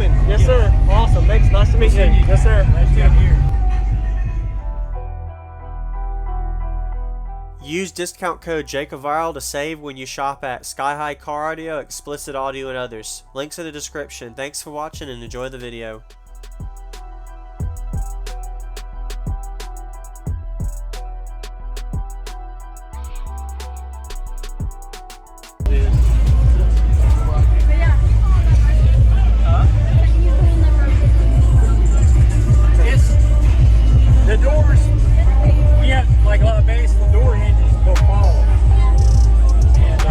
Logan. Yes, sir. Awesome. Thanks. Nice to meet you. Yes, sir. Nice to meet you. Use discount code JacobViral to save when you shop at Sky High Car Audio, Explicit Audio, and others. Links in the description. Thanks for watching and enjoy the video. The doors, we have like a lot of base, the door hinges will fall. And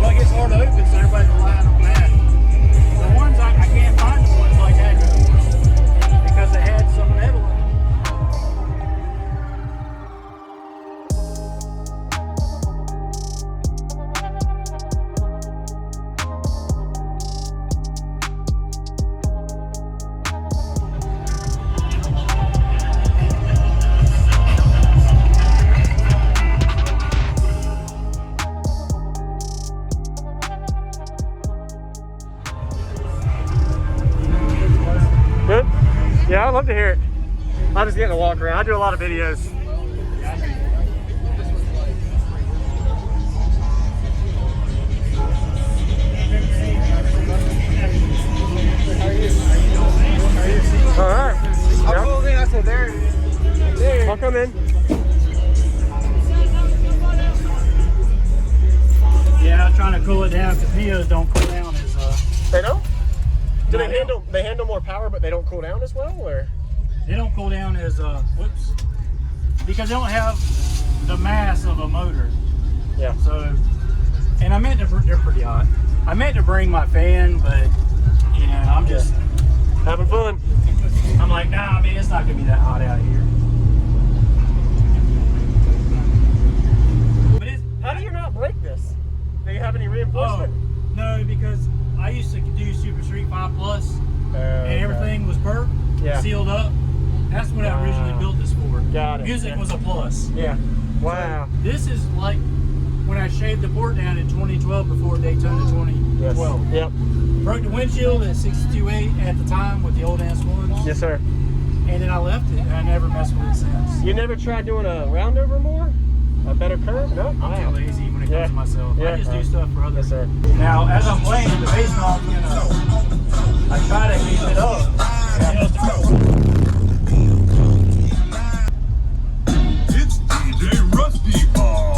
well, it gets hard to open, so everybody's relying on that. The ones I can't find the ones like that anymore because they had some metal in them. Good? Yeah, I'd love to hear it. I'm just getting a walk around. I do a lot of videos. All right. I'll go in. I said, there it is. There. I'll come in. Yeah, I was trying to cool it down because Neos don't cool down as They don't? Do they handle more power, but they don't cool down as well, or? they don't cool down as whoops, because they don't have the mass of a motor. Yeah. So, and I meant to, they're pretty hot. I meant to bring my fan, but you know, I'm just Having fun. I'm like, nah, man, it's not gonna be that hot out here. But How do you not break this? Do you have any oh reinforcement? no, because I used to do Super Street 5 Plus, and everything was burnt, sealed up. That's what I originally built this for. Got it. Music was a plus. Yeah. Wow. So this is like when I shaved the port down in 2012 before Daytona 2012. Yep. Broke the windshield at 62.8 at the time with the old ass ones. Yes, sir. And then I left it and I never messed with it since. You never tried doing a roundover more? A better curve? No? I'm too lazy when it comes to myself. I just do stuff for others. Yes, sir. Now, as I'm playing the bass knob, you know, I try to keep it up. It's DJ Rusty Ball.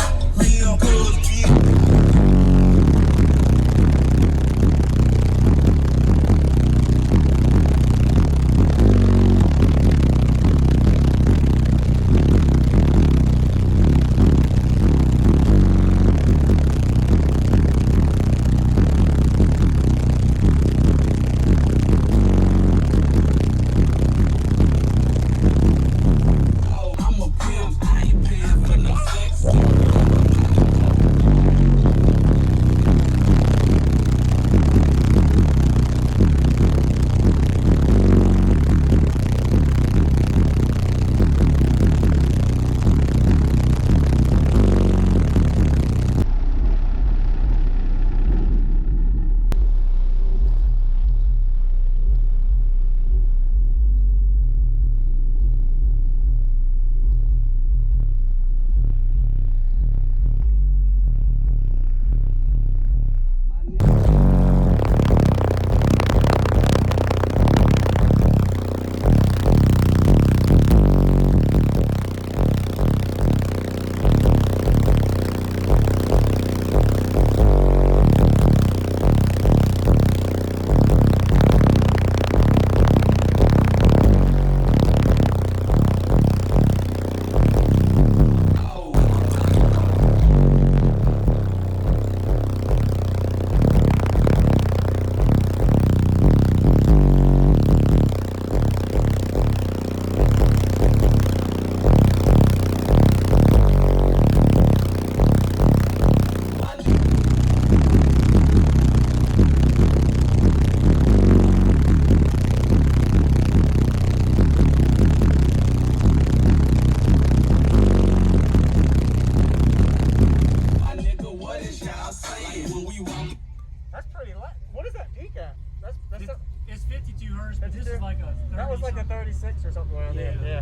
52 hertz, but this is like a 30. That was like a 36 or something around there. Yeah.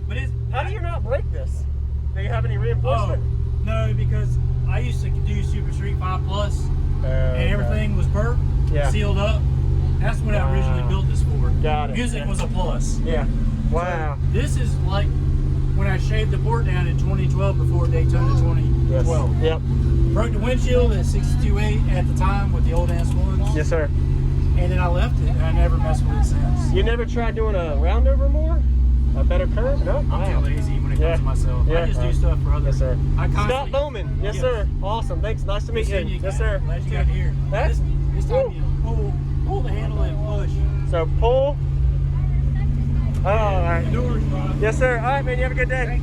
But it's. How do you not break this? Do you have any reinforcement? Oh, no, because I used to do Super Street 5 Plus, and everything was burnt, sealed up. That's what I originally built this for. Got it. Music was a plus. Yeah. Wow. So this is like when I shaved the port down in 2012 before Daytona 2012. Yep. Broke the windshield at 62.8 at the time with the old ass ones. Yes, sir. And then I left it, and I never messed with it since. You never tried doing a roundover more? A better curve? No? I'm too lazy when it comes to myself. I just do stuff for others. Yes, sir. I Scott Bowman. Yes, sir. Awesome. Thanks. Nice to meet you. Yes, sir. Glad you got here. That's This time you pull the handle and push. So pull. Oh, all right. Yes, sir. All right, man. You have a good day.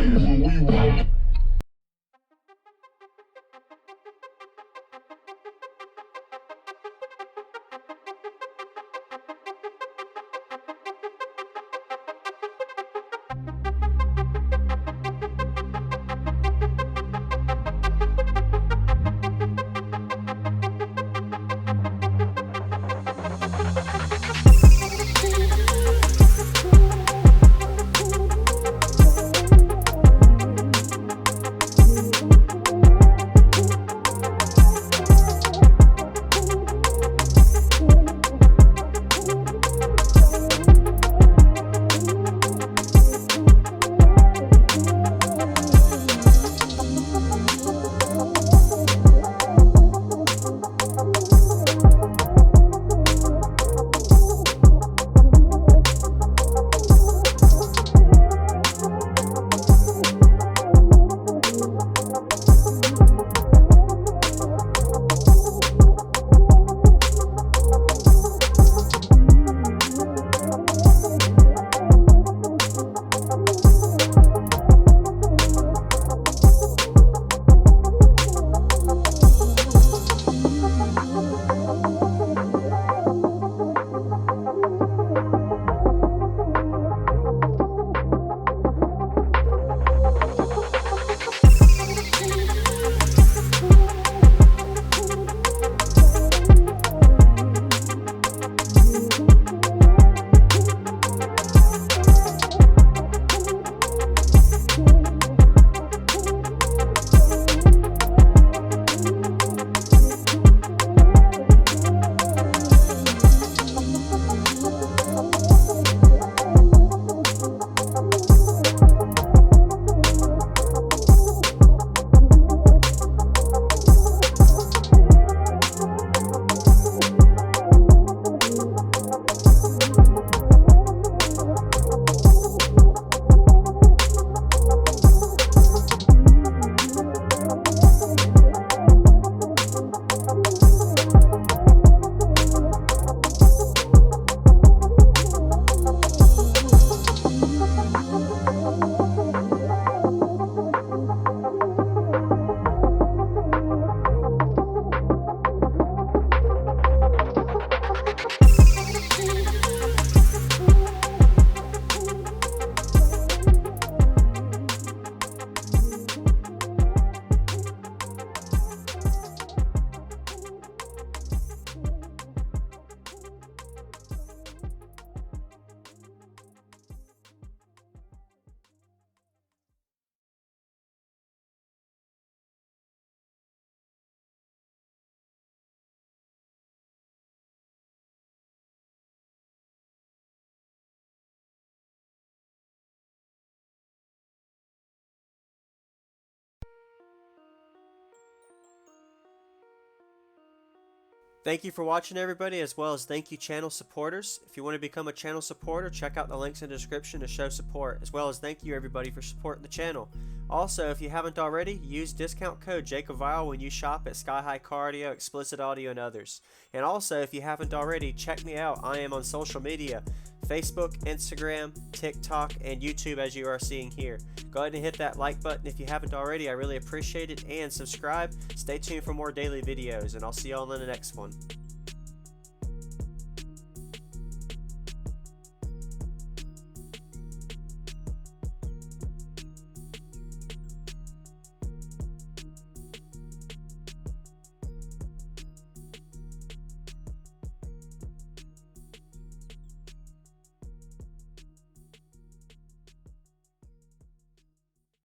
When we walk. Thank you for watching, everybody, as well as thank you channel supporters. If you want to become a channel supporter, check out the links in the description to show support, as well as thank you everybody for supporting the channel. Also, if you haven't already, use discount code JacobViral when you shop at Sky High Car Audio, Explicit Audio, and others. And also, if you haven't already, check me out. I am on social media, Facebook, Instagram, TikTok, and YouTube, as you are seeing here. Go ahead and hit that like button if you haven't already. I really appreciate it. And subscribe. Stay tuned for more daily videos, and I'll see y'all in the next one.